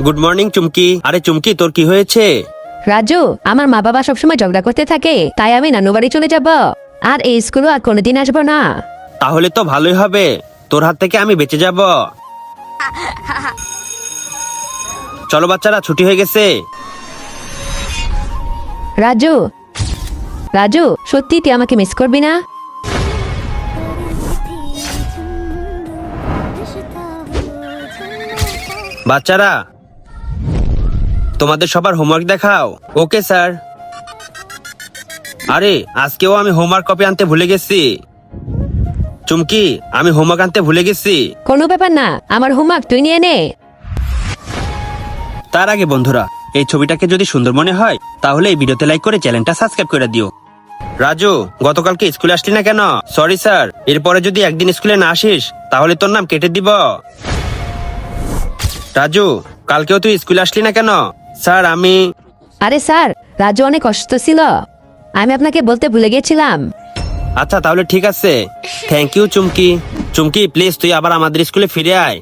Good morning চুমকি। আরে চুমকি, তোর কি হয়েছে? রাজু, আমার মা বাবা সবসময় ঝগড়া করতে থাকে, তাই আমি নানু বাড়ি চলে যাব। আর এই স্কুলে আর কোনোদিন আসবো না। তাহলে তো ভালোই হবে, তোর হাত থেকে আমি বেঁচে যাব। চলো বাচ্চারা, ছুটি হয়ে গেছে। রাজু, রাজু, সত্যি তুই আমাকে মিস করবি না? বাচ্চারা, তোমাদের সবার হোমওয়ার্ক দেখাও। Okay sir. আরে আজকেও আমি হোমওয়ার্ক কপি আনতে ভুলে গেছি। চুমকি, আমি হোমওয়ার্ক আনতে ভুলে গেছি। কোনো ব্যাপার না, আমার হোমওয়ার্ক তুই নিয়ে নে। তার আগে বন্ধুরা, এই ছবিটাকে যদি সুন্দর মনে হয় তাহলে এই ভিডিওতে লাইক করে চ্যানেলটা সাবস্ক্রাইব করে দিও। রাজু, গতকালকে স্কুলে আসলি না কেন? সরি স্যার, এরপরে যদি একদিন স্কুলে না আসিস তাহলে তোর নাম কেটে দিব। রাজু, কালকেও তুই স্কুলে আসলি না কেন? স্যার আমি আরে স্যার, রাজু অনেক অসুস্থ ছিল, আমি আপনাকে বলতে ভুলে গেছিলাম। আচ্ছা তাহলে ঠিক আছে। Thank you Chumki. Chumki please তুই আবার আমাদের স্কুলে ফিরে আয়।